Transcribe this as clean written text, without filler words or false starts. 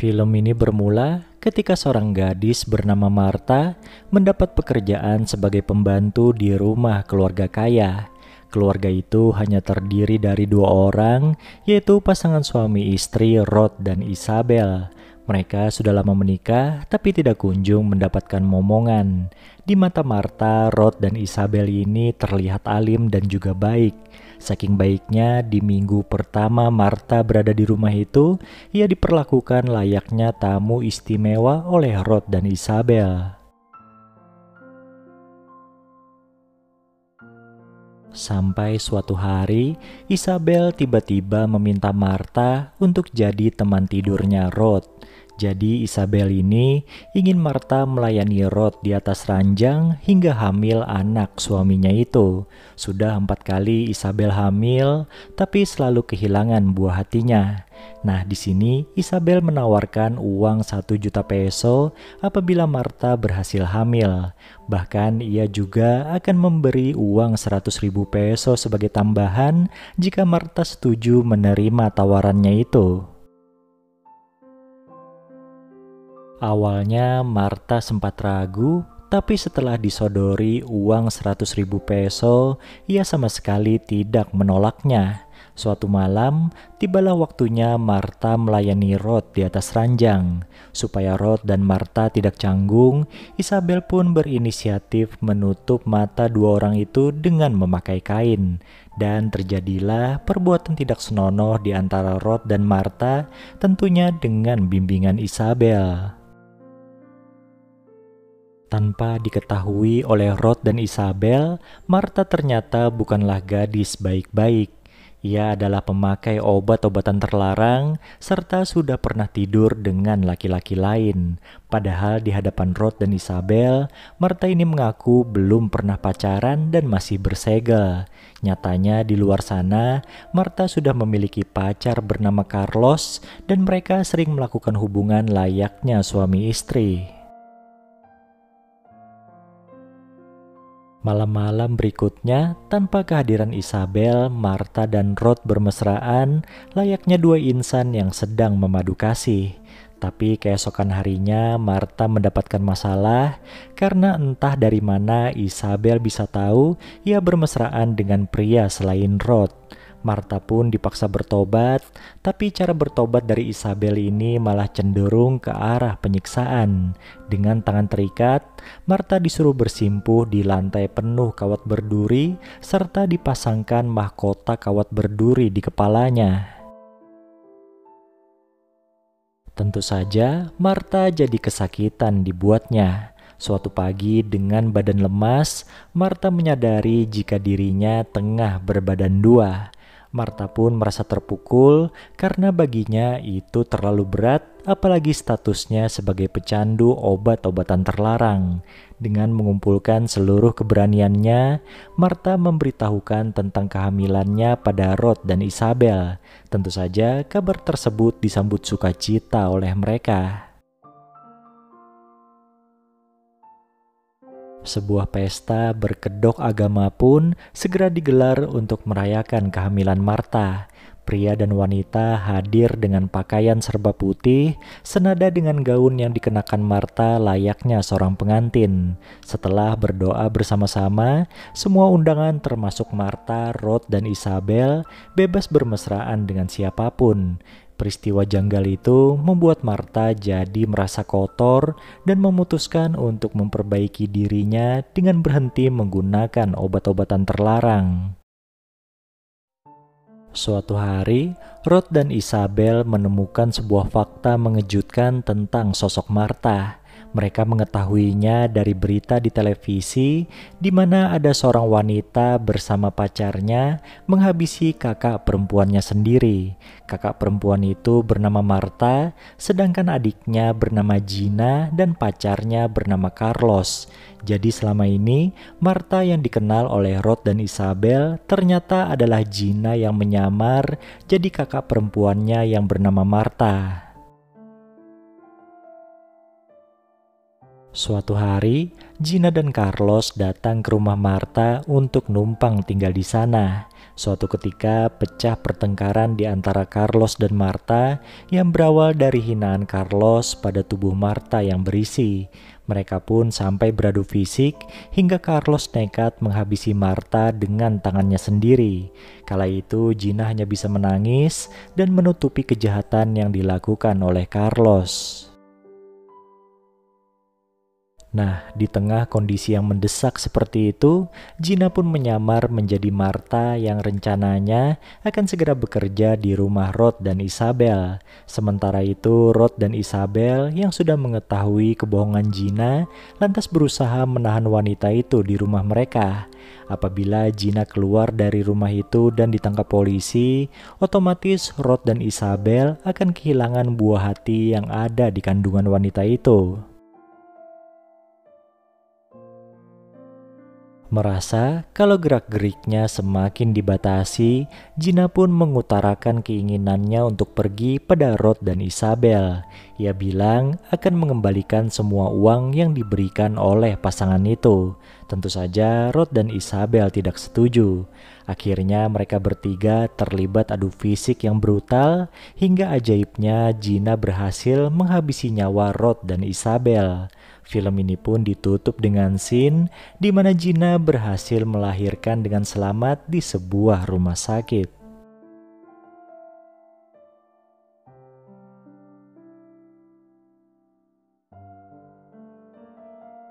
Film ini bermula ketika seorang gadis bernama Martha mendapat pekerjaan sebagai pembantu di rumah keluarga kaya. Keluarga itu hanya terdiri dari dua orang, yaitu pasangan suami istri Rod dan Isabel. Mereka sudah lama menikah, tapi tidak kunjung mendapatkan momongan. Di mata Martha, Rod dan Isabel ini terlihat alim dan juga baik. Saking baiknya, di minggu pertama Martha berada di rumah itu, ia diperlakukan layaknya tamu istimewa oleh Rod dan Isabel. Sampai suatu hari, Isabel tiba-tiba meminta Martha untuk jadi teman tidurnya Rod. Jadi Isabel ini ingin Martha melayani Rod di atas ranjang hingga hamil anak suaminya itu. Sudah 4 kali Isabel hamil, tapi selalu kehilangan buah hatinya. Nah, di sini Isabel menawarkan uang 1 juta peso apabila Martha berhasil hamil. Bahkan ia juga akan memberi uang 100.000 peso sebagai tambahan jika Martha setuju menerima tawarannya itu. Awalnya Martha sempat ragu, tapi setelah disodori uang 100.000 peso, ia sama sekali tidak menolaknya. Suatu malam, tibalah waktunya Martha melayani Rod di atas ranjang. Supaya Rod dan Martha tidak canggung, Isabel pun berinisiatif menutup mata dua orang itu dengan memakai kain. Dan terjadilah perbuatan tidak senonoh di antara Rod dan Martha, tentunya dengan bimbingan Isabel. Tanpa diketahui oleh Rod dan Isabel, Martha ternyata bukanlah gadis baik-baik. Ia adalah pemakai obat-obatan terlarang serta sudah pernah tidur dengan laki-laki lain. Padahal di hadapan Rod dan Isabel, Martha ini mengaku belum pernah pacaran dan masih bersegel. Nyatanya di luar sana, Martha sudah memiliki pacar bernama Carlos dan mereka sering melakukan hubungan layaknya suami istri. Malam-malam berikutnya, tanpa kehadiran Isabel, Martha dan Rod bermesraan layaknya dua insan yang sedang memadu kasih. Tapi keesokan harinya, Martha mendapatkan masalah karena entah dari mana Isabel bisa tahu ia bermesraan dengan pria selain Rod. Martha pun dipaksa bertobat, tapi cara bertobat dari Isabel ini malah cenderung ke arah penyiksaan. Dengan tangan terikat, Martha disuruh bersimpuh di lantai penuh kawat berduri, serta dipasangkan mahkota kawat berduri di kepalanya. Tentu saja, Martha jadi kesakitan dibuatnya. Suatu pagi dengan badan lemas, Martha menyadari jika dirinya tengah berbadan dua. Martha pun merasa terpukul karena baginya itu terlalu berat, apalagi statusnya sebagai pecandu obat-obatan terlarang. Dengan mengumpulkan seluruh keberaniannya, Martha memberitahukan tentang kehamilannya pada Rod dan Isabel. Tentu saja kabar tersebut disambut sukacita oleh mereka. Sebuah pesta berkedok agama pun segera digelar untuk merayakan kehamilan Martha. Pria dan wanita hadir dengan pakaian serba putih, senada dengan gaun yang dikenakan Martha layaknya seorang pengantin. Setelah berdoa bersama-sama, semua undangan termasuk Martha, Rod, dan Isabel bebas bermesraan dengan siapapun. Peristiwa janggal itu membuat Martha jadi merasa kotor dan memutuskan untuk memperbaiki dirinya dengan berhenti menggunakan obat-obatan terlarang. Suatu hari, Rod dan Isabel menemukan sebuah fakta mengejutkan tentang sosok Martha. Mereka mengetahuinya dari berita di televisi di mana ada seorang wanita bersama pacarnya menghabisi kakak perempuannya sendiri. Kakak perempuan itu bernama Martha, sedangkan adiknya bernama Gina dan pacarnya bernama Carlos. Jadi selama ini Martha yang dikenal oleh Rod dan Isabel ternyata adalah Gina yang menyamar jadi kakak perempuannya yang bernama Martha. Suatu hari, Gina dan Carlos datang ke rumah Marta untuk numpang tinggal di sana. Suatu ketika pecah pertengkaran di antara Carlos dan Marta yang berawal dari hinaan Carlos pada tubuh Marta yang berisi. Mereka pun sampai beradu fisik hingga Carlos nekat menghabisi Marta dengan tangannya sendiri. Kala itu Gina hanya bisa menangis dan menutupi kejahatan yang dilakukan oleh Carlos. Nah, di tengah kondisi yang mendesak seperti itu, Gina pun menyamar menjadi Marta yang rencananya akan segera bekerja di rumah Rod dan Isabel. Sementara itu, Rod dan Isabel yang sudah mengetahui kebohongan Gina, lantas berusaha menahan wanita itu di rumah mereka. Apabila Gina keluar dari rumah itu dan ditangkap polisi, otomatis Rod dan Isabel akan kehilangan buah hati yang ada di kandungan wanita itu. Merasa kalau gerak-geriknya semakin dibatasi, Gina pun mengutarakan keinginannya untuk pergi pada Rod dan Isabel. Ia bilang akan mengembalikan semua uang yang diberikan oleh pasangan itu. Tentu saja Rod dan Isabel tidak setuju. Akhirnya mereka bertiga terlibat adu fisik yang brutal, hingga ajaibnya Gina berhasil menghabisi nyawa Rod dan Isabel. Film ini pun ditutup dengan scene di mana Gina berhasil melahirkan dengan selamat di sebuah rumah sakit.